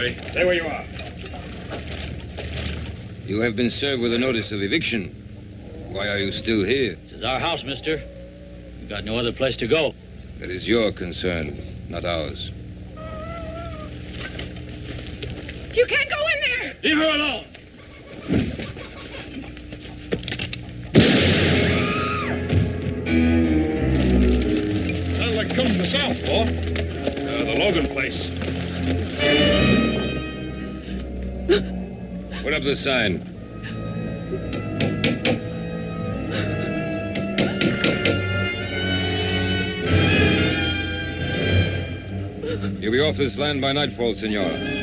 Mary. Stay where you are. You have been served with a notice of eviction. Why are you still here? This is our house, mister. We've got no other place to go. That is your concern, not ours. You can't go in there! Leave her alone! Sounds like coming from the south, Paul. The Logan place. Put up the sign. You'll be off this land by nightfall, Senora.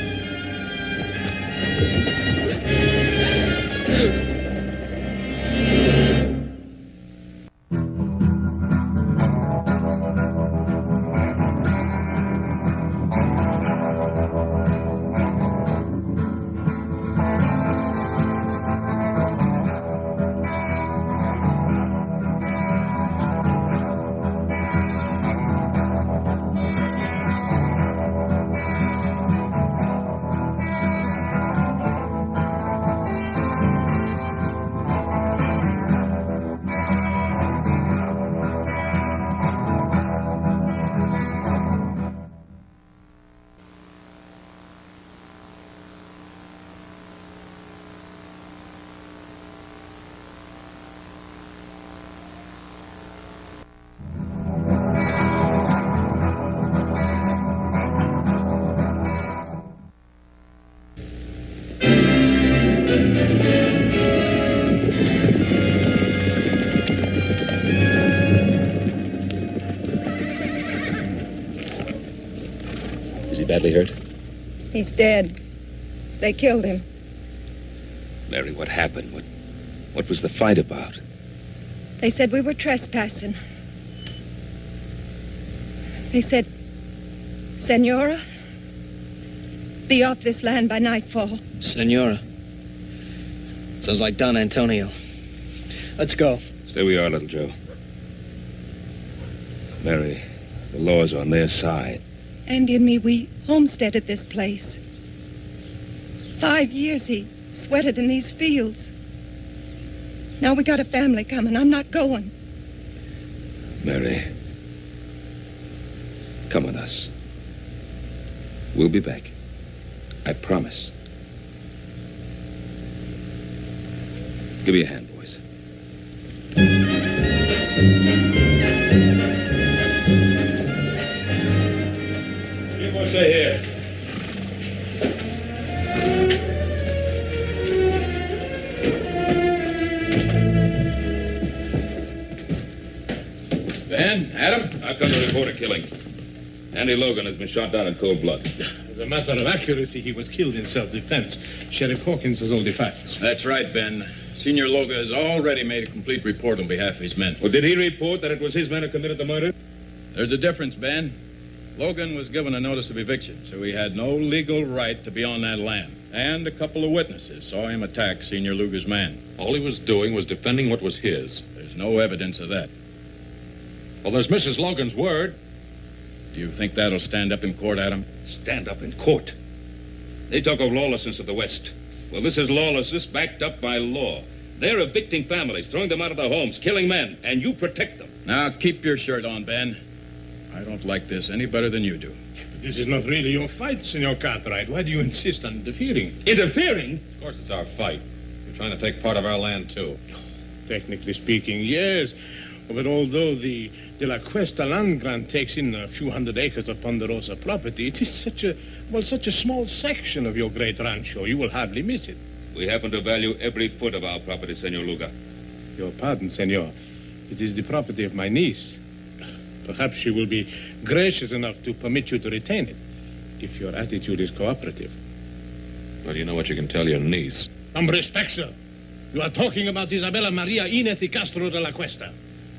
Badly hurt? He's dead. They killed him. Mary, what happened? What was the fight about? They said we were trespassing. They said, Senora, be off this land by nightfall. Senora. Sounds like Don Antonio. Let's go. Stay where you are, little Joe. Mary, the law's on their side. Andy and me, we homesteaded this place. 5 years he sweated in these fields. Now we got a family coming. I'm not going. Mary, come with us. We'll be back. I promise. Give me a hand, boys. Stay here. Ben, Adam? I've come to report a killing. Andy Logan has been shot down in cold blood. As a matter of accuracy, he was killed in self-defense. Sheriff Hawkins has all the facts. That's right, Ben. Senior Logan has already made a complete report on behalf of his men. Well, did he report that it was his men who committed the murder? There's a difference, Ben. Logan was given a notice of eviction, so he had no legal right to be on that land. And a couple of witnesses saw him attack Senior Luger's man. All he was doing was defending what was his. There's no evidence of that. Well, there's Mrs. Logan's word. Do you think that'll stand up in court, Adam? Stand up in court. They talk of lawlessness of the West. Well, this is lawlessness backed up by law. They're evicting families, throwing them out of their homes, killing men, and you protect them. Now, keep your shirt on, Ben. I don't like this any better than you do. But this is not really your fight, Senor Cartwright. Why do you insist on interfering? Interfering? Of course, it's our fight. You're trying to take part of our land, too. Technically speaking, yes. But although the De La Cuesta land grant takes in a few hundred acres of Ponderosa property, it is such a small section of your great rancho, you will hardly miss it. We happen to value every foot of our property, Senor Luga. Your pardon, senor. It is the property of my niece. Perhaps she will be gracious enough to permit you to retain it, if your attitude is cooperative. Well, you know what you can tell your niece. Some respect, sir. You are talking about Isabella Maria Inez y Castro de la Cuesta,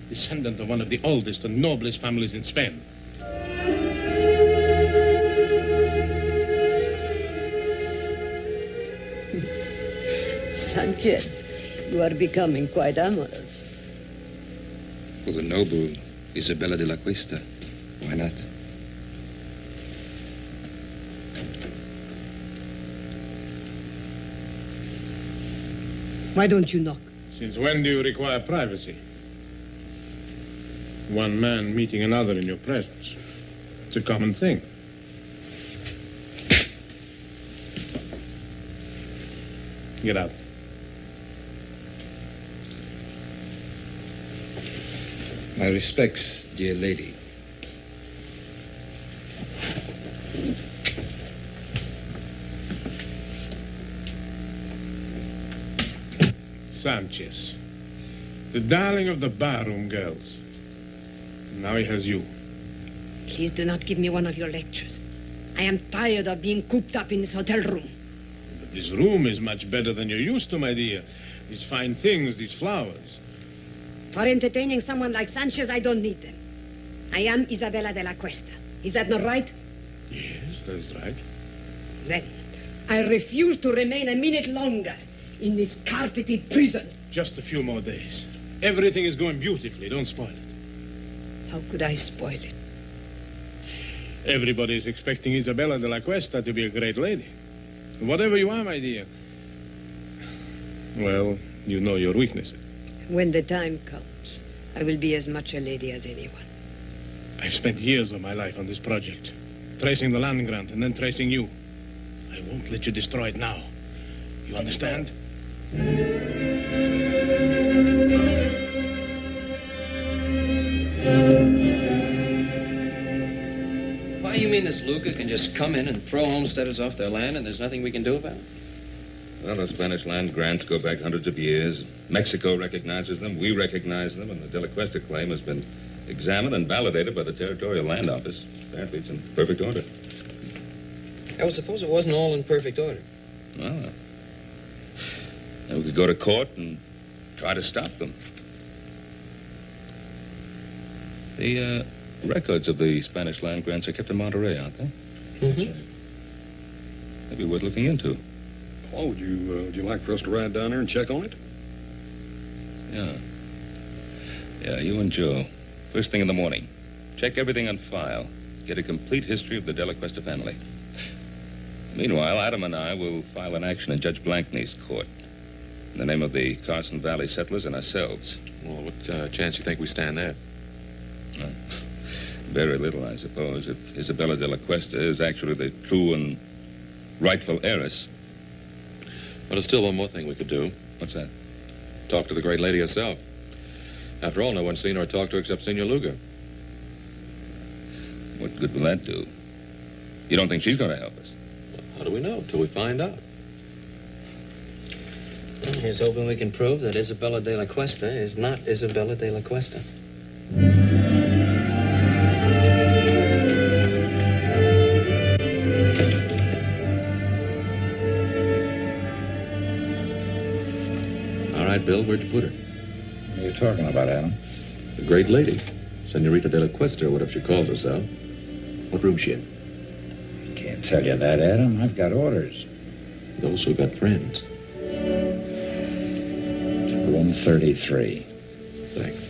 descendant of one of the oldest and noblest families in Spain. Sanchez, you are becoming quite amorous. For the noble Isabella de la Cuesta, why not? Why don't you knock? Since when do you require privacy? One man meeting another in your presence. It's a common thing. Get out. My respects, dear lady. Sanchez, the darling of the barroom girls. Now he has you. Please do not give me one of your lectures. I am tired of being cooped up in this hotel room. But this room is much better than you're used to, my dear. These fine things, these flowers. For entertaining someone like Sanchez, I don't need them. I am Isabella de la Cuesta. Is that not right? Yes, that is right. Then, I refuse to remain a minute longer in this carpeted prison. Just a few more days. Everything is going beautifully. Don't spoil it. How could I spoil it? Everybody is expecting Isabella de la Cuesta to be a great lady. Whatever you are, my dear. Well, you know your weaknesses. When the time comes, I will be as much a lady as anyone. I've spent years of my life on this project, tracing the land grant and then tracing you. I won't let you destroy it now. You understand? Why, you mean this Luca can just come in and throw homesteaders off their land and there's nothing we can do about it? Well, the Spanish land grants go back hundreds of years. Mexico recognizes them, we recognize them, and the De La Cuesta claim has been examined and validated by the Territorial Land Office. Apparently, it's in perfect order. I would suppose it wasn't all in perfect order. Well, then we could go to court and try to stop them. The records of the Spanish land grants are kept in Monterey, aren't they? Mm-hmm. Maybe worth looking into. Oh, would you like for us to ride down there and check on it? Yeah. Yeah, you and Joe. First thing in the morning. Check everything on file. Get a complete history of the De La Cuesta family. Meanwhile, Adam and I will file an action in Judge Blankney's court in the name of the Carson Valley settlers and ourselves. Well, what chance you think we stand there? Very little, I suppose, if Isabella de la Cuesta is actually the true and rightful heiress. But there's still one more thing we could do. What's that? Talk to the great lady herself. After all, no one's seen her or talked to her except Senor Luga. What good will that do? You don't think she's going to help us? How do we know until we find out? Well, here's hoping we can prove that Isabella de la Cuesta is not Isabella de la Cuesta. All right, Bill, where'd you put her? What are you talking about, Adam? The great lady. Senorita de la Cuesta, or whatever she calls herself. What room's she in? Can't tell you that, Adam. I've got orders. You also got friends. Room 33. Thanks.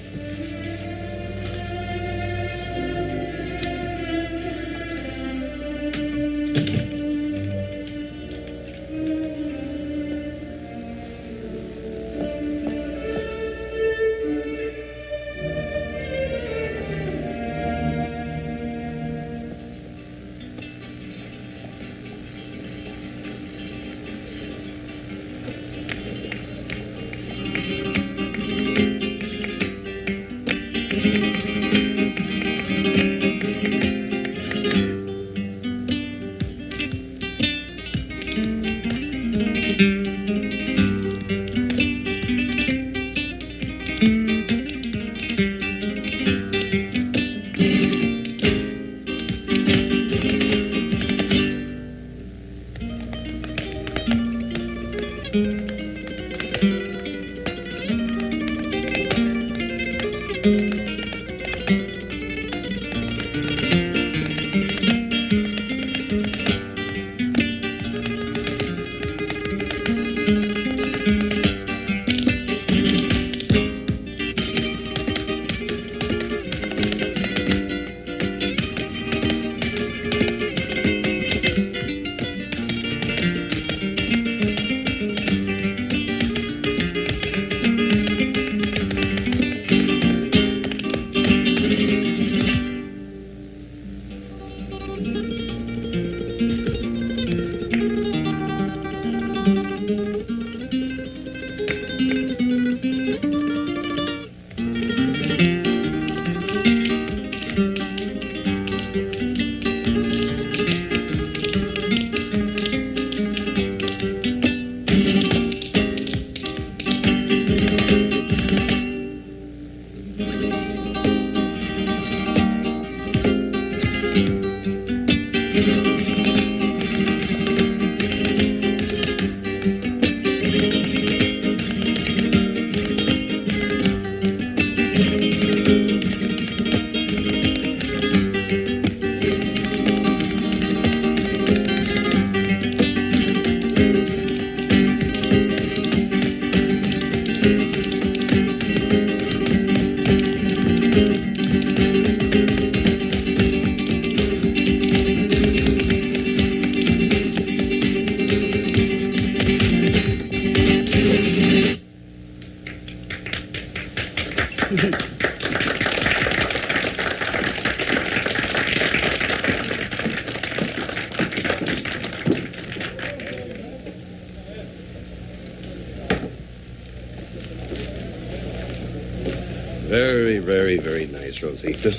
Very, very, very nice, Rosita.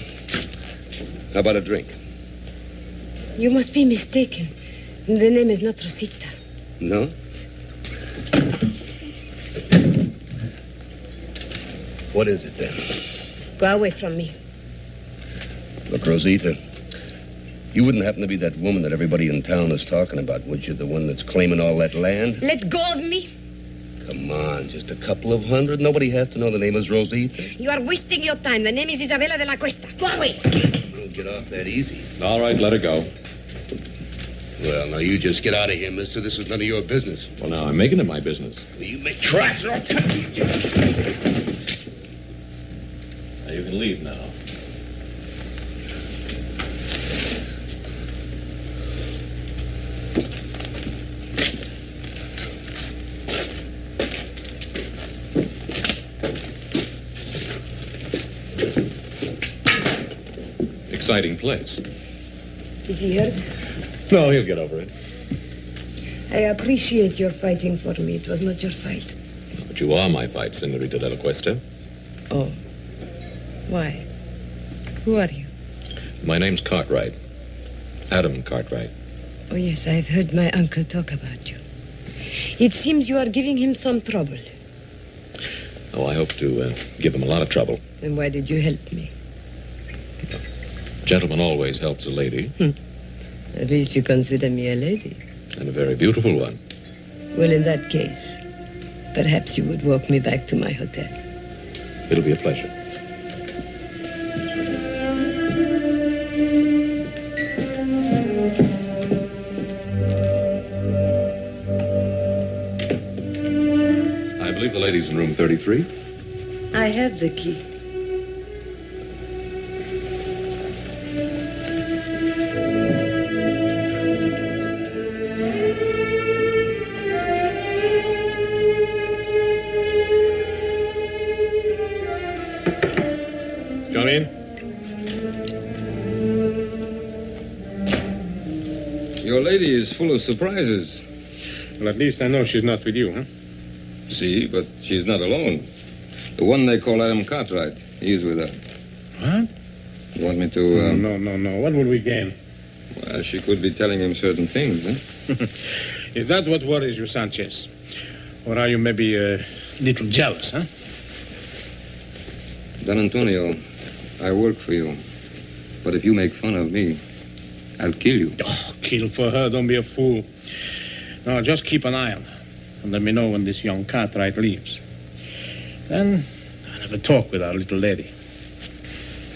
How about a drink? You must be mistaken. The name is not Rosita. No? What is it, then? Go away from me. Look, Rosita, you wouldn't happen to be that woman that everybody in town is talking about, would you? The one that's claiming all that land? Let go of me. Come on, just a couple of hundred. Nobody has to know the name is Rosita. You are wasting your time. The name is Isabella de la Cuesta. Go away. Don't get off that easy. All right, let her go. Well, now you just get out of here, mister. This is none of your business. Well, now, I'm making it my business. Well, you make tracks or I'll cut you. Now, you can leave now. Exciting place. Is he hurt? No, he'll get over it. I appreciate your fighting for me. It was not your fight. But you are my fight, Senorita de la Cuesta. Oh. Why? Who are you? My name's Cartwright. Adam Cartwright. Oh, yes, I've heard my uncle talk about you. It seems you are giving him some trouble. Oh, I hope to give him a lot of trouble. Then why did you help me? Gentleman always helps a lady. At least you consider me a lady. And a very beautiful one. Well, in that case, perhaps you would walk me back to my hotel. It'll be a pleasure. I believe the lady's in room 33. I have the key. Come in. Your lady is full of surprises. Well, at least I know she's not with you, huh? See, but she's not alone. The one they call Adam Cartwright, he's with her. What? You want me to... No. What will we gain? Well, she could be telling him certain things, huh? Is that what worries you, Sanchez? Or are you maybe a little jealous, huh? Don Antonio, I work for you. But if you make fun of me, I'll kill you. Oh, kill for her. Don't be a fool. No, just keep an eye on her. And let me know when this young Cartwright leaves. Then I'll have a talk with our little lady.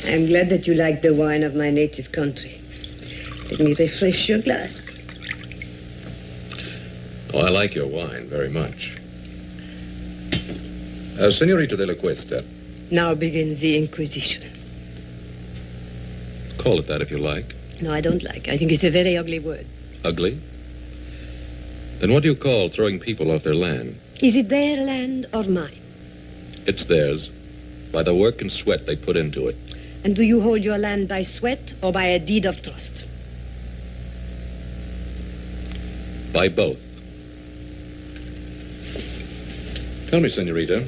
I'm glad that you like the wine of my native country. Let me refresh your glass. Oh, I like your wine very much. Senorita de la Cuesta. Now begins the Inquisition. Call it that if you like. No, I don't like. I think it's a very ugly word. Ugly? Then what do you call throwing people off their land? Is it their land or mine? It's theirs, by the work and sweat they put into it. And do you hold your land by sweat or by a deed of trust? By both. Tell me, Senorita,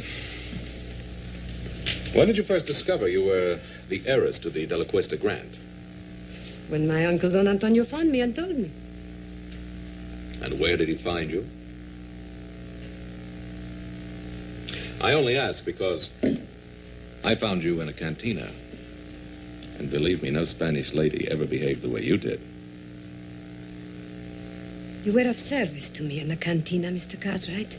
when did you first discover you were the heiress to the De La Cuesta grant? When my uncle Don Antonio found me and told me. And where did he find you? I only ask because I found you in a cantina. And believe me, no Spanish lady ever behaved the way you did. You were of service to me in the cantina, Mr. Cartwright.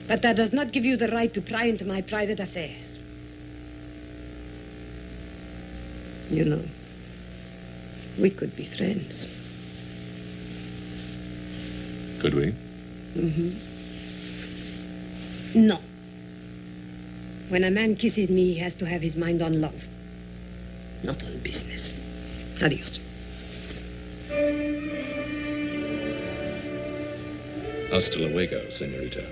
But that does not give you the right to pry into my private affairs. You know, we could be friends. Could we? Mm-hmm. No. When a man kisses me, he has to have his mind on love, not on business. Adios. Hasta luego, senorita.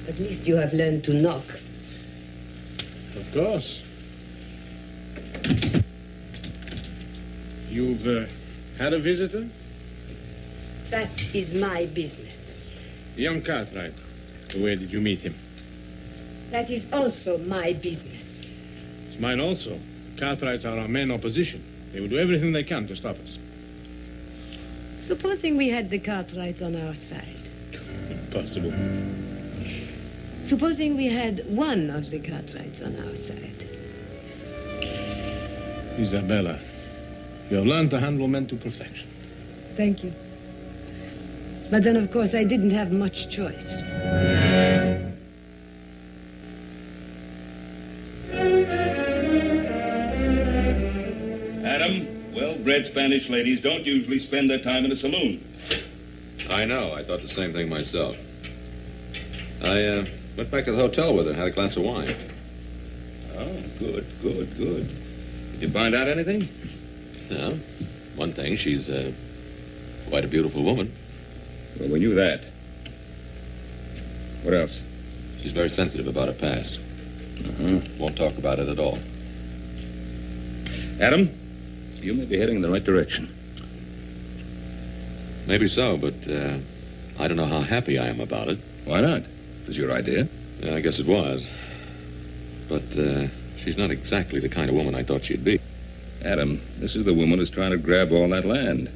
At least you have learned to knock. Of course. You've had a visitor? That is my business. Young Cartwright. Where did you meet him? That is also my business. It's mine also. Cartwrights are our main opposition. They will do everything they can to stop us. Supposing we had the Cartwrights on our side. Impossible. Supposing we had one of the Cartwrights on our side. Isabella, you have learned to handle men to perfection. Thank you. But then, of course, I didn't have much choice. Adam, well-bred Spanish ladies don't usually spend their time in a saloon. I know. I thought the same thing myself. I went back to the hotel with her and had a glass of wine. Oh, good. Did you find out anything? No. One thing, she's quite a beautiful woman. Well, we knew that. What else? She's very sensitive about her past. Uh-huh. Won't talk about it at all. Adam, you may be heading in the right direction. Maybe so, but I don't know how happy I am about it. Why not? It was your idea. Yeah, I guess it was. But she's not exactly the kind of woman I thought she'd be. Adam, this is the woman who's trying to grab all that land.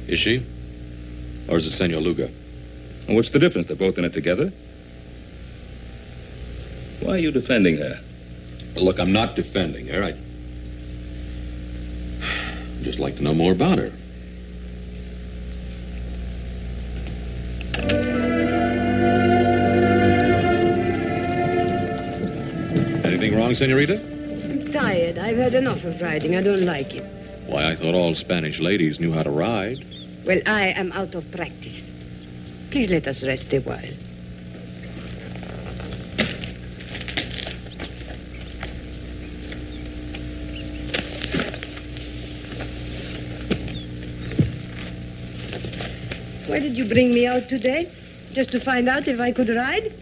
Is she? Or is it Senor Luga? Well, what's the difference? They're both in it together. Why are you defending her? Well, look, I'm not defending her. I'd just like to know more about her. Anything wrong, senorita? I'm tired. I've had enough of riding. I don't like it. Why, I thought all Spanish ladies knew how to ride. Well, I am out of practice. Please let us rest a while. Why did you bring me out today? Just to find out if I could ride?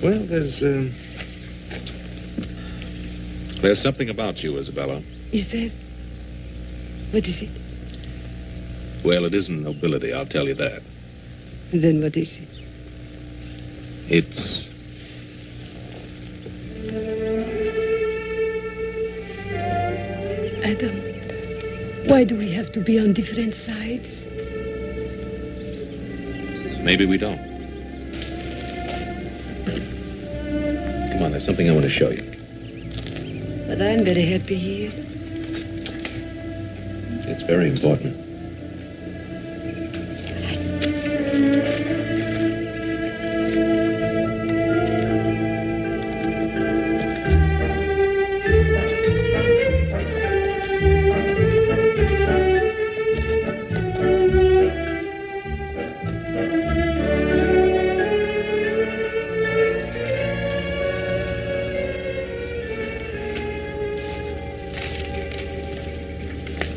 Well, there's something about you, Isabella. Is there? What is it? Well, it isn't nobility, I'll tell you that. Then what is it? It's... Adam, why do we have to be on different sides? Maybe we don't. Come on, there's something I want to show you. But I'm very happy here. It's very important.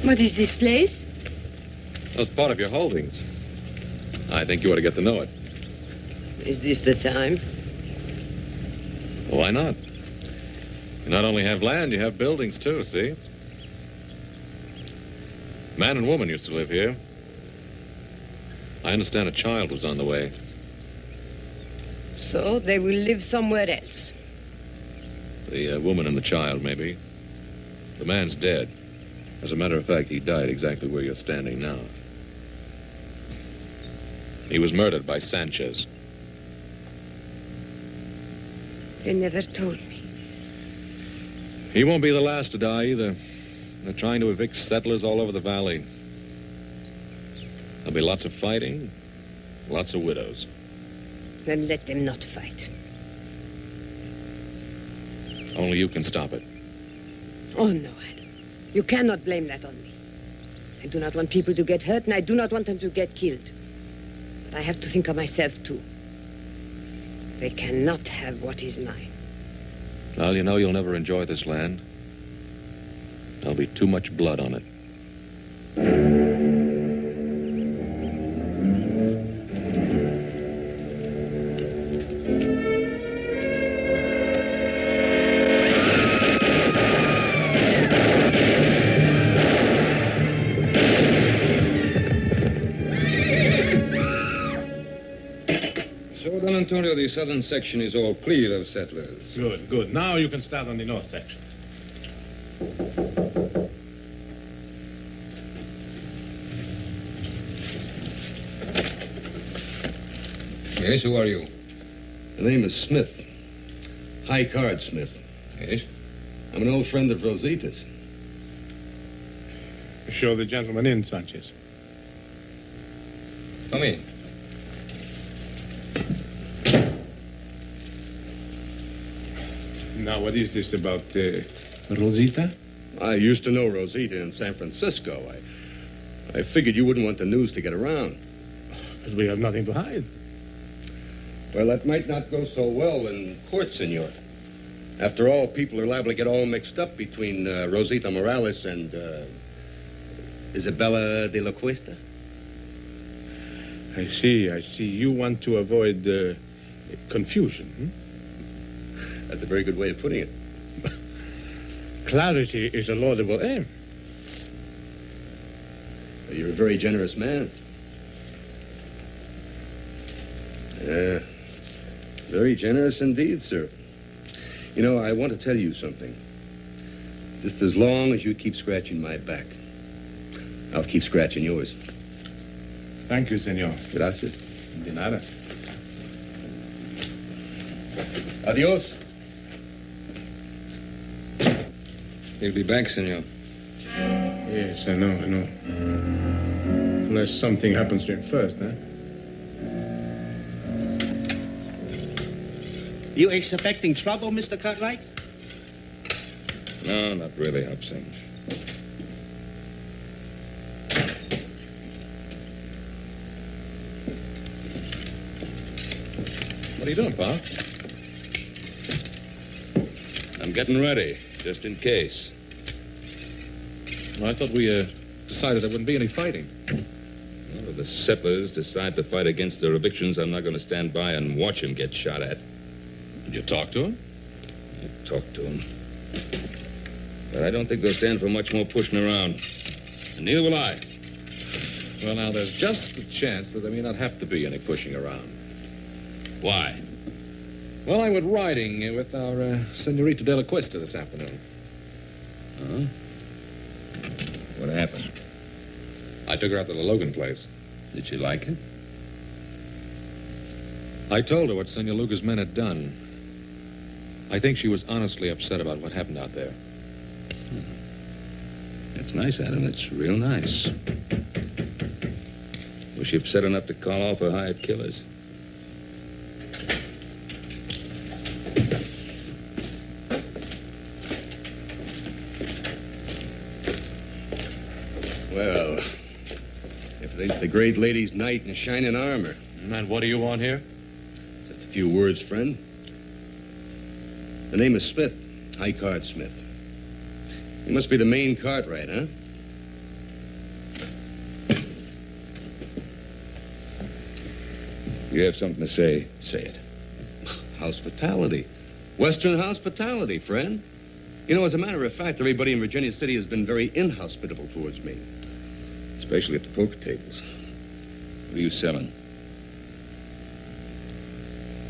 What is this place? That's part of your holdings. I think you ought to get to know it. Is this the time? Why not? You not only have land, you have buildings too, see? Man and woman used to live here. I understand a child was on the way. So they will live somewhere else. The woman and the child, maybe. The man's dead. As a matter of fact, he died exactly where you're standing now. He was murdered by Sanchez. They never told me. He won't be the last to die either. They're trying to evict settlers all over the valley. There'll be lots of fighting, lots of widows. Then let them not fight. Only you can stop it. Oh, no, Adam. You cannot blame that on me. I do not want people to get hurt, and I do not want them to get killed. But I have to think of myself, too. They cannot have what is mine. Well, you know you'll never enjoy this land. There'll be too much blood on it. So, Don Antonio, the southern section is all clear of settlers. Good, good. Now you can start on the north section. Yes, who are you? The name is Smith. High Card Smith. Yes? I'm an old friend of Rosita's. Show the gentleman in, Sanchez. Come in. Now, what is this about Rosita? I used to know Rosita in San Francisco. I figured you wouldn't want the news to get around. But we have nothing to hide. Well, that might not go so well in court, senor. After all, people are liable to get all mixed up between Rosita Morales and Isabella de la Cuesta. I see, I see. You want to avoid confusion, hmm? That's a very good way of putting it. Clarity is a laudable aim. You're a very generous man. Very generous indeed, sir. You know, I want to tell you something. Just as long as you keep scratching my back, I'll keep scratching yours. Thank you, senor. Gracias. De nada. Adios. He'll be back, senor. Yes, I know, I know. Unless something happens to him first, huh? You expecting trouble, Mr. Cartwright? No, not really, Hobson. What are you doing, Pa? I'm getting ready, just in case. Well, I thought we decided there wouldn't be any fighting. Well, if the settlers decide to fight against their evictions, I'm not going to stand by and watch them get shot at. Did you talk to him? I talked to them. But I don't think they'll stand for much more pushing around. And neither will I. Well, now, there's just a chance that there may not have to be any pushing around. Why? Well, I went riding with our Senorita de la Cuesta this afternoon. Huh? What happened? I took her out to the Logan place. Did she like it? I told her what Senor Luca's men had done. I think she was honestly upset about what happened out there. That's nice, Adam. That's real nice. Was she upset enough to call off her hired killers? Well, if it ain't the great lady's knight in shining armor. And what do you want here? Just a few words, friend. The name is Smith, High Card Smith. You must be the main Cartwright, huh? You have something to say, say it. Hospitality. Western hospitality, friend. You know, as a matter of fact, everybody in Virginia City has been very inhospitable towards me. Especially at the poker tables. What are you selling?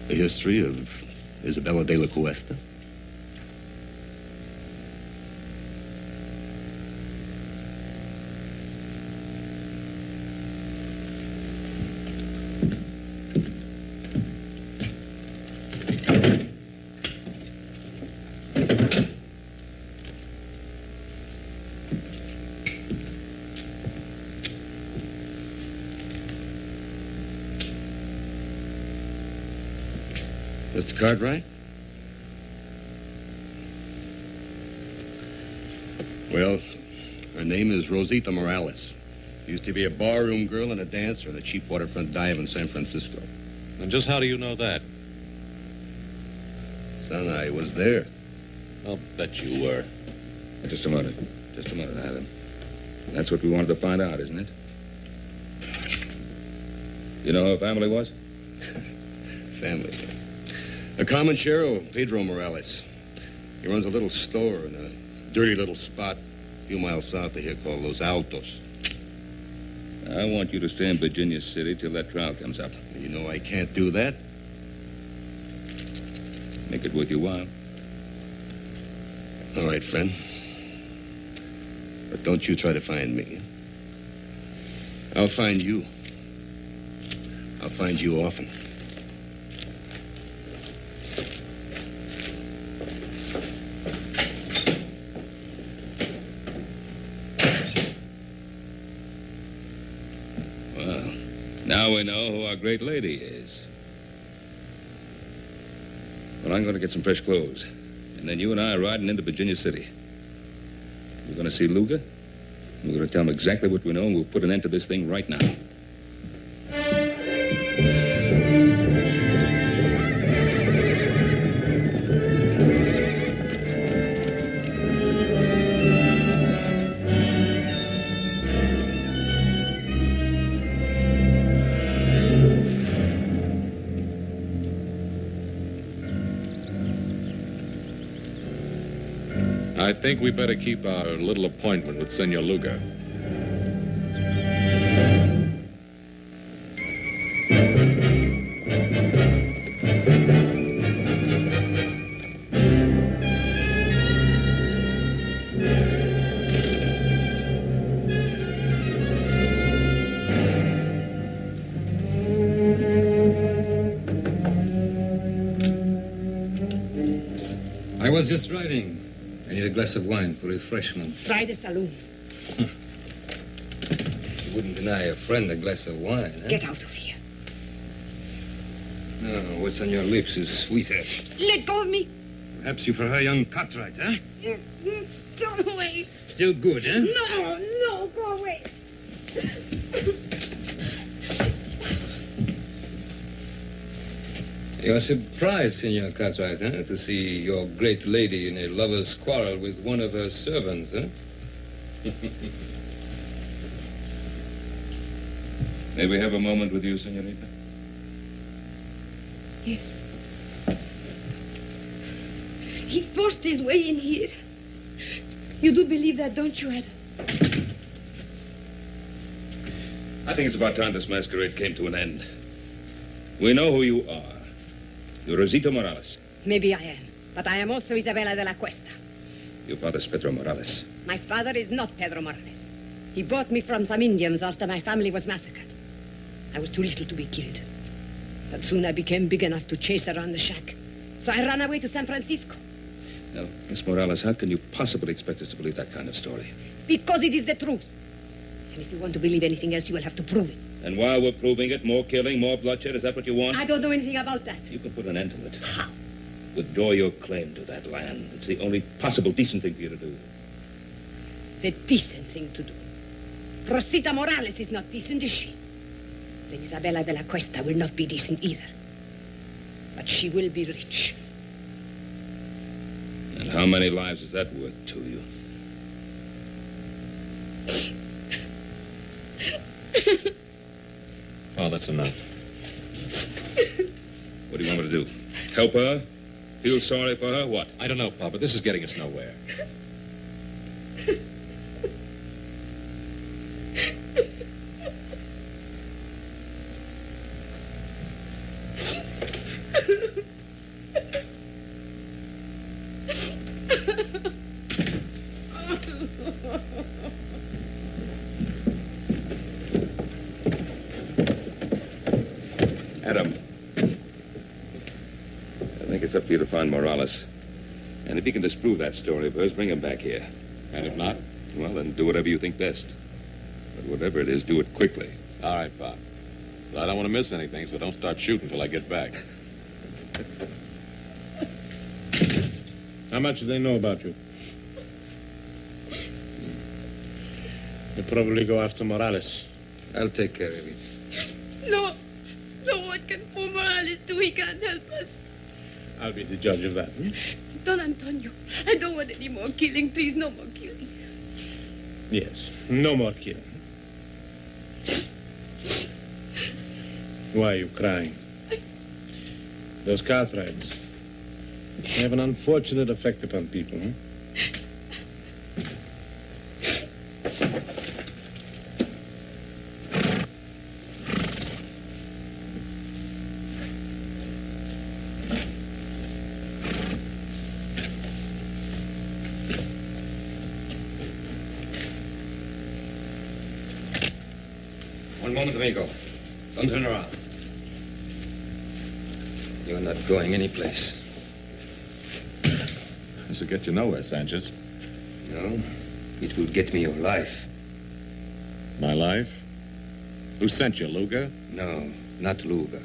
The history of Isabella de la Cuesta. Mr. Cartwright? Well, her name is Rosita Morales. Used to be a barroom girl and a dancer in a cheap waterfront dive in San Francisco. And just how do you know that? Son, I was there. I'll bet you were. Just a minute. Just a minute, Adam. That's what we wanted to find out, isn't it? You know who her family was? Family. A comanchero, Pedro Morales. He runs a little store in a dirty little spot a few miles south of here called Los Altos. I want you to stay in Virginia City till that trial comes up. You know I can't do that. Make it worth your while. All right, friend. But don't you try to find me. I'll find you. I'll find you often. Well, now we know who our great lady is. Well, I'm going to get some fresh clothes. And then you and I are riding into Virginia City. We're going to see Luga. And we're going to tell him exactly what we know, and we'll put an end to this thing right now. I think we better keep our little appointment with Senor Luga. I was just riding. I need a glass of wine for refreshment. Try the saloon. You wouldn't deny a friend a glass of wine, huh? Get out of here. No, what's on your lips is sweeter. Let go of me. Perhaps you prefer young Cartwrights, huh? Go away. Still good, huh? No, go away. You're surprised, Senor Cartwright, huh? To see your great lady in a lover's quarrel with one of her servants, huh? May we have a moment with you, senorita? Yes. He forced his way in here. You do believe that, don't you, Adam? I think it's about time this masquerade came to an end. We know who you are. You're Rosita Morales. Maybe I am, but I am also Isabella de la Cuesta. Your father's Pedro Morales. My father is not Pedro Morales. He bought me from some Indians after my family was massacred. I was too little to be killed. But soon I became big enough to chase around the shack. So I ran away to San Francisco. Now, Miss Morales, how can you possibly expect us to believe that kind of story? Because it is the truth. And if you want to believe anything else, you will have to prove it. And while we're proving it, more killing, more bloodshed, is that what you want? I don't know anything about that. You can put an end to it. How? Withdraw your claim to that land. It's the only possible decent thing for you to do. The decent thing to do. Rosita Morales is not decent, is she? Then Isabella de la Cuesta will not be decent either. But she will be rich. And how many lives is that worth to you? Oh, that's enough. What do you want me to do? Help her? Feel sorry for her? What? I don't know, Papa. This is getting us nowhere. Adam. I think it's up to you to find Morales. And if you can disprove that story of hers, bring him back here. And if not? Well, then do whatever you think best. But whatever it is, do it quickly. All right, Pop. Well, I don't want to miss anything, so don't start shooting till I get back. How much do they know about you? They'll probably go after Morales. I'll take care of it. No. No, what can poor Morales do? He can't help us. I'll be the judge of that. Don Antonio, I don't want any more killing. Please, no more killing. Yes, no more killing. Why are you crying? Those Cartwrights have an unfortunate effect upon people, huh? One moment, amigo. Don't turn around. You're not going anyplace. This will get you nowhere, Sanchez. No, it will get me your life. My life? Who sent you, Luga? No, not Luga.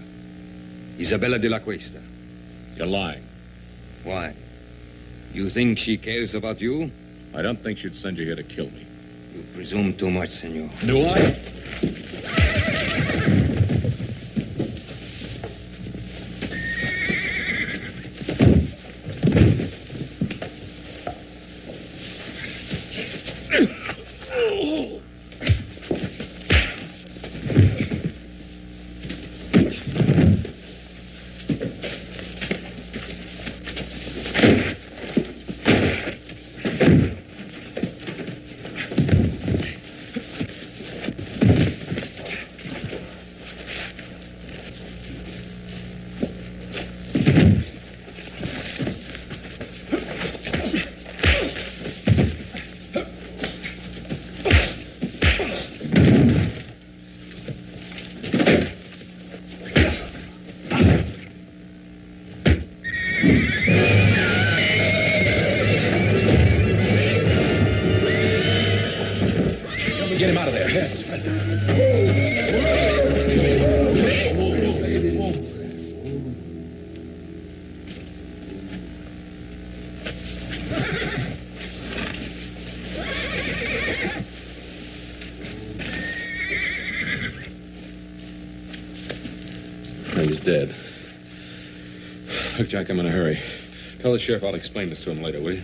Isabella de la Cuesta. You're lying. Why? You think she cares about you? I don't think she'd send you here to kill me. You presume too much, senor. Do I? Get him out of there. He's dead. Look, Jack, I'm in a hurry. Tell the sheriff I'll explain this to him later, will you?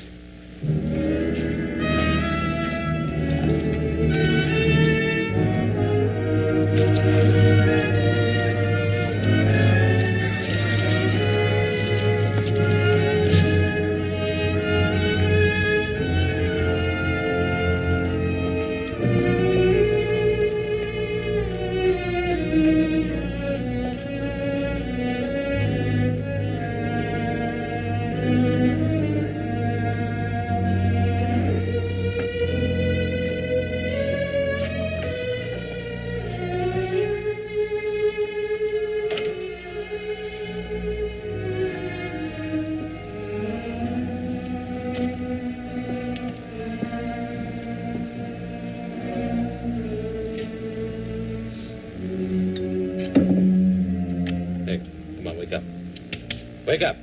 Wake up.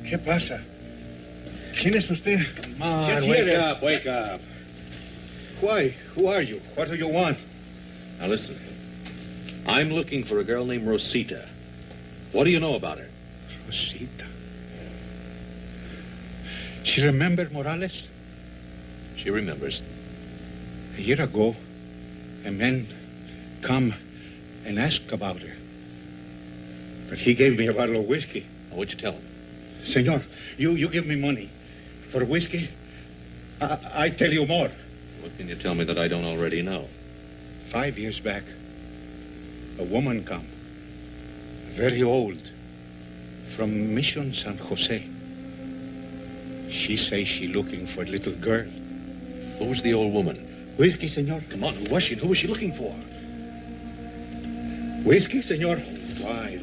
¿Qué pasa? ¿Quién es usted? Come on, ¿Qué wake quiere? up, wake up. Why? Who are you? What do you want? Now listen. I'm looking for a girl named Rosita. What do you know about her? Rosita. She remember Morales? She remembers. A year ago, a man come and ask about her. But he gave me a bottle of whiskey. What'd you tell him? Senor, you give me money. For whiskey, I tell you more. What can you tell me that I don't already know? 5 years back, a woman come, very old, from Mission San Jose. She say she looking for a little girl. Who was the old woman? Whiskey, senor. Come on, who was she and who was she looking for? Whiskey, senor. All right.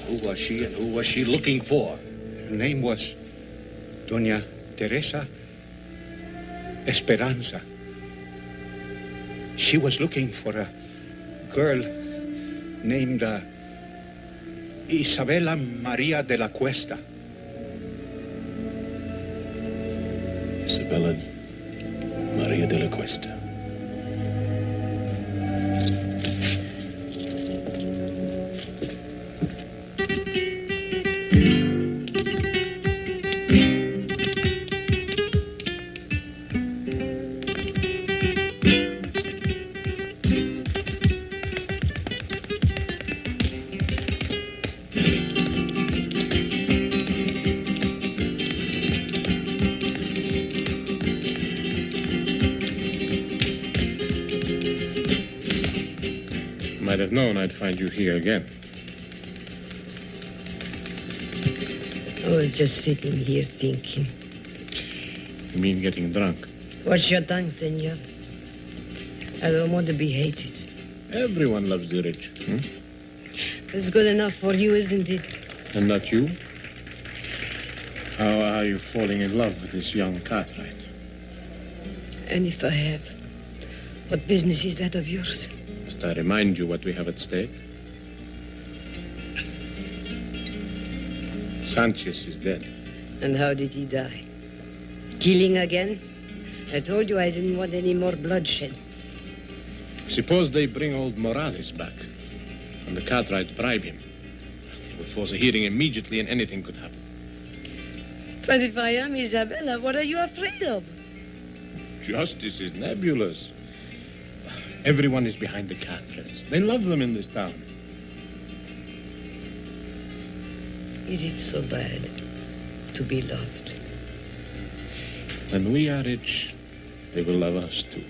Who was she and who was she looking for? Her name was Doña Teresa Esperanza. She was looking for a girl named Isabella Maria de la Cuesta. Isabella Maria de la Cuesta. Might have known I'd find you here again. I was just sitting here thinking. You mean getting drunk? Watch your tongue, senor. I don't want to be hated. Everyone loves the rich. It's good enough for you, isn't it? And not you? How are you falling in love with this young Cartwright? And if I have, what business is that of yours? Must I remind you what we have at stake? Sanchez is dead. And how did he die? Killing again? I told you I didn't want any more bloodshed. Suppose they bring old Morales back, and the Cartwrights bribe him. We'll force a hearing immediately, and anything could happen. But if I am Isabella, what are you afraid of? Justice is nebulous. Everyone is behind the Cartwrights. They love them in this town. Is it so bad to be loved? When we are rich, they will love us too.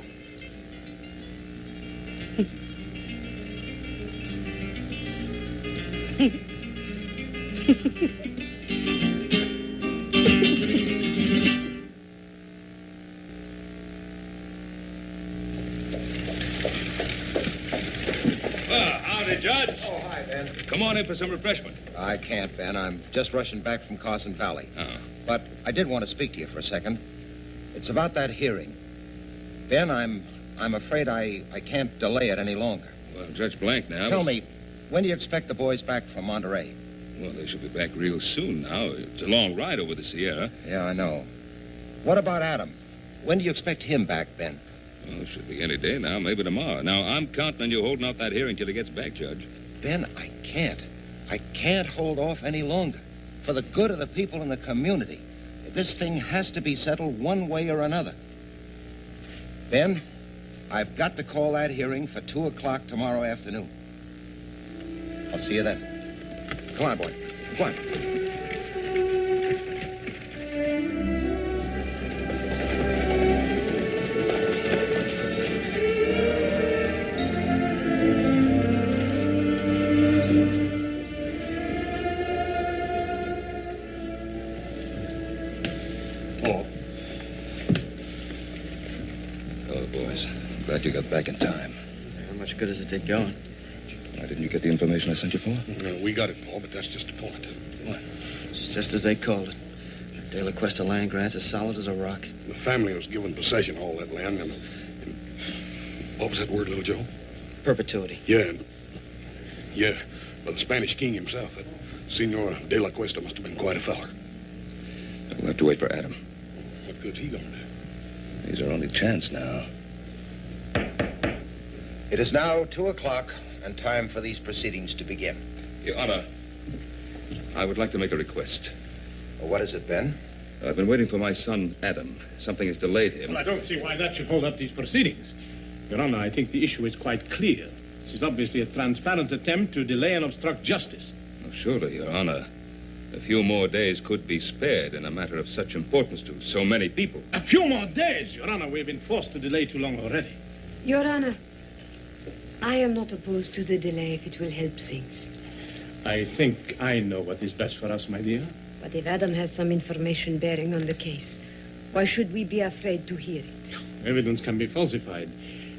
Howdy, Judge. Oh, hi, Ben. Come on in for some refreshment. I can't, Ben. I'm just rushing back from Carson Valley. Oh. But I did want to speak to you for a second. It's about that hearing. Ben, I'm afraid I can't delay it any longer. Well, Judge Blank now... Tell me, when do you expect the boys back from Monterey? Well, they should be back real soon now. It's a long ride over the Sierra. Yeah, I know. What about Adam? When do you expect him back, Ben? Well, it should be any day now, maybe tomorrow. Now, I'm counting on you holding off that hearing till he gets back, Judge. Ben, I can't. I can't hold off any longer. For the good of the people in the community, this thing has to be settled one way or another. Ben, I've got to call that hearing for 2 o'clock tomorrow afternoon. I'll see you then. Come on, boy. Come on. Hello, boys. Glad you got back in time. How much good does it take going? Why didn't you get the information I sent you for? No, we got it, Paul, but that's just the point. What? It's just as they called it. The De La Cuesta land grant's as solid as a rock. The family was given possession of all that land, and what was that word, little Joe? Perpetuity. Yeah, by the Spanish king himself. That Senor De La Cuesta must have been quite a feller. We'll have to wait for Adam. What good's he gonna do? He's our only chance now. It is now 2 o'clock and time for these proceedings to begin. Your Honor, I would like to make a request. What is it, Ben? I've been waiting for my son, Adam. Something has delayed him. Well, I don't see why that should hold up these proceedings. Your Honor, I think the issue is quite clear. This is obviously a transparent attempt to delay and obstruct justice. Well, surely, Your Honor. A few more days could be spared in a matter of such importance to so many people. A few more days, Your Honor. We've been forced to delay too long already. Your Honor, I am not opposed to the delay if it will help things. I think I know what is best for us, my dear. But if Adam has some information bearing on the case, why should we be afraid to hear it? Evidence can be falsified.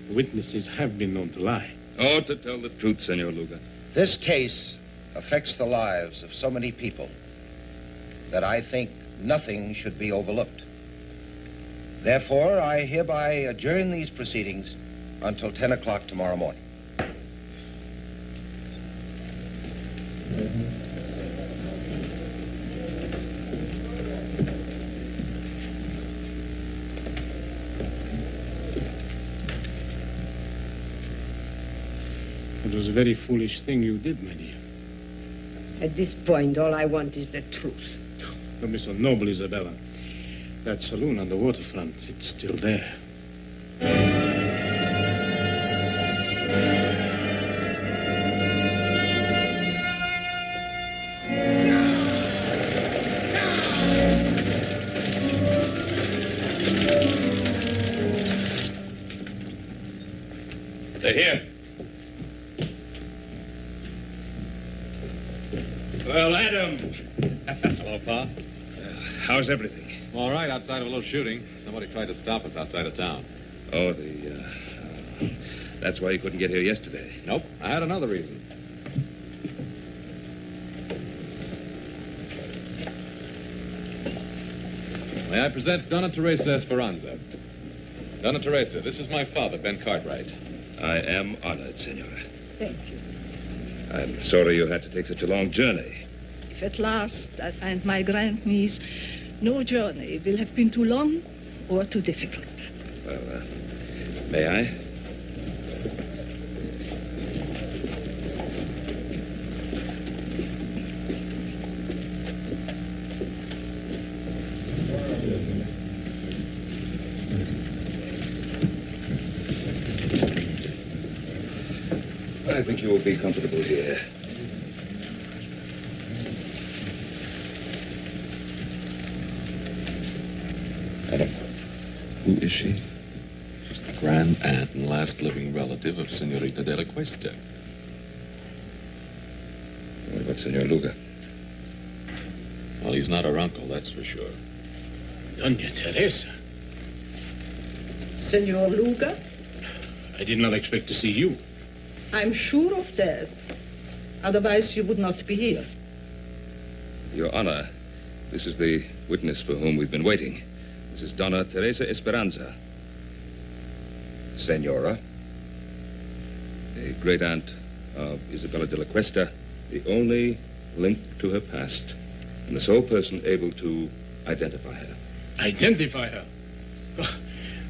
Witnesses have been known to lie. Oh, to tell the truth, Senor Luga. This case affects the lives of so many people that I think nothing should be overlooked. Therefore, I hereby adjourn these proceedings until 10 o'clock tomorrow morning. It was a very foolish thing you did, my dear. At this point, all I want is the truth. Don't be so noble, Isabella. That saloon on the waterfront, it's still there. They're here. Pa? How's everything? All right, outside of a little shooting. Somebody tried to stop us outside of town. Oh, that's why you couldn't get here yesterday. Nope, I had another reason. May I present Donna Teresa Esperanza? Donna Teresa, this is my father, Ben Cartwright. I am honored, Senora. Thank you. I'm sorry you had to take such a long journey. If at last I find my grandniece, no journey will have been too long or too difficult. Well, may I? I think you will be comfortable here. Madam, who is she? She's the grand aunt and last living relative of Senorita de la Cuesta. What about Senor Luga? Well, he's not her uncle, that's for sure. Doña Teresa. Senor Luga, I did not expect to see you. I'm sure of that. Otherwise, you would not be here. Your Honor, this is the witness for whom we've been waiting. This is Donna Teresa Esperanza. Senora? The great-aunt of Isabella de la Cuesta, the only link to her past, and the sole person able to identify her. Identify her? Oh,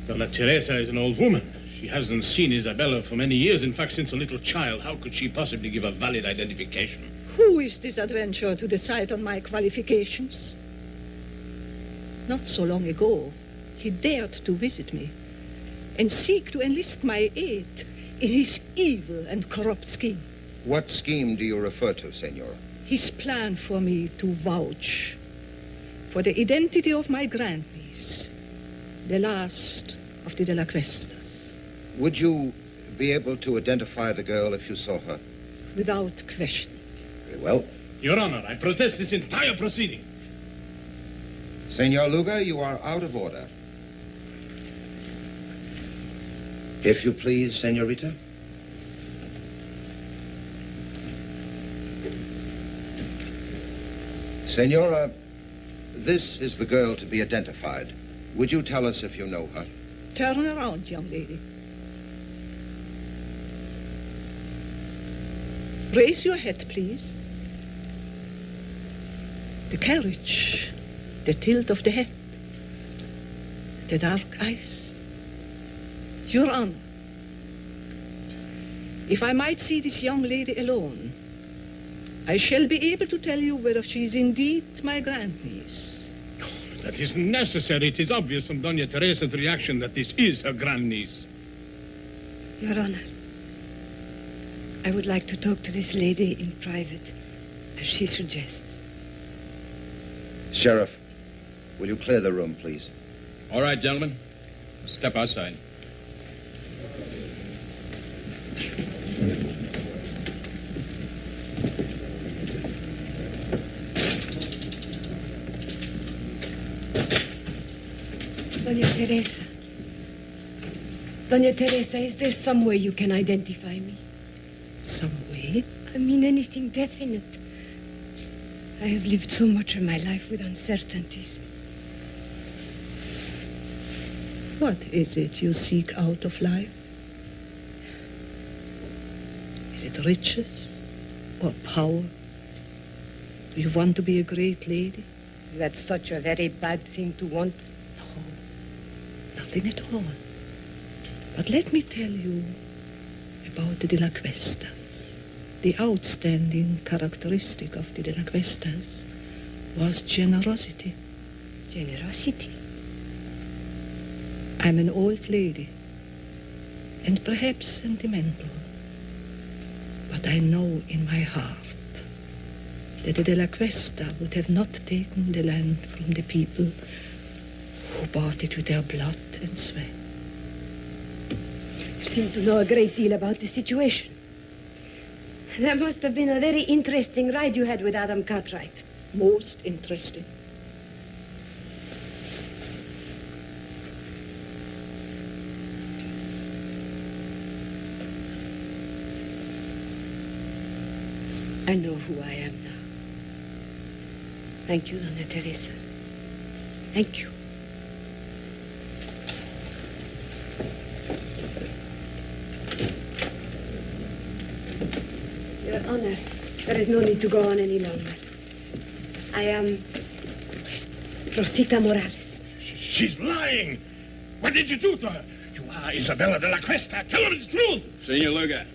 Donna Teresa is an old woman. She hasn't seen Isabella for many years. In fact, since a little child. How could she possibly give a valid identification? Who is this adventurer to decide on my qualifications? Not so long ago, he dared to visit me and seek to enlist my aid in his evil and corrupt scheme. What scheme do you refer to, Senora? His plan for me to vouch for the identity of my grandniece, the last of the De La Cuestas. Would you be able to identify the girl if you saw her? Without question. Very well. Your Honor, I protest this entire proceeding. Senor Luga, you are out of order. If you please, Senorita. Senora, this is the girl to be identified. Would you tell us if you know her? Turn around, young lady. Raise your head, please. The carriage, the tilt of the head, the dark eyes. Your Honor, if I might see this young lady alone, I shall be able to tell you whether she is indeed my grandniece. That isn't necessary. It is obvious from Doña Teresa's reaction that this is her grandniece. Your Honor, I would like to talk to this lady in private, as she suggests. Sheriff, will you clear the room, please? All right, gentlemen. Step outside. Doña Teresa. Doña Teresa, is there some way you can identify me? Some way? I mean anything definite. I have lived so much of my life with uncertainties. What is it you seek out of life? Is it riches or power? Do you want to be a great lady? That's such a very bad thing to want. No, nothing at all. But let me tell you about the De La Cuestas. The outstanding characteristic of the De La Cuestas was generosity. Generosity? I'm an old lady, and perhaps sentimental, but I know in my heart that the De La Cuesta would have not taken the land from the people who bought it with their blood and sweat. You seem to know a great deal about the situation. That must have been a very interesting ride you had with Adam Cartwright. Most interesting. I know who I am now. Thank you, Dona Teresa. Thank you. Your Honor, there is no need to go on any longer. I am Rosita Morales. She's lying. What did you do to her? You are Isabella de la Cuesta. Tell her the truth. Senor Luga,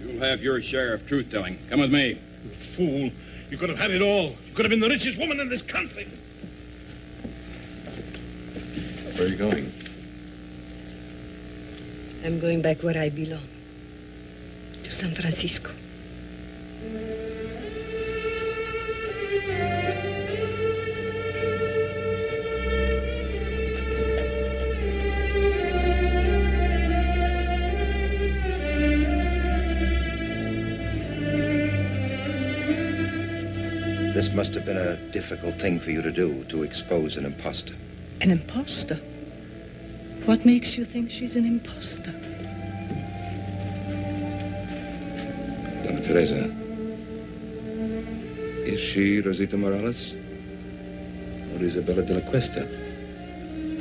you'll have your share of truth-telling. Come with me. You fool. You could have had it all. You could have been the richest woman in this country. Where are you going? I'm going back where I belong. To San Francisco. This must have been a difficult thing for you to do, to expose an imposter. An imposter? What makes you think she's an imposter? Dona Teresa, is she Rosita Morales or Isabella de la Cuesta?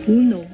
Who knows?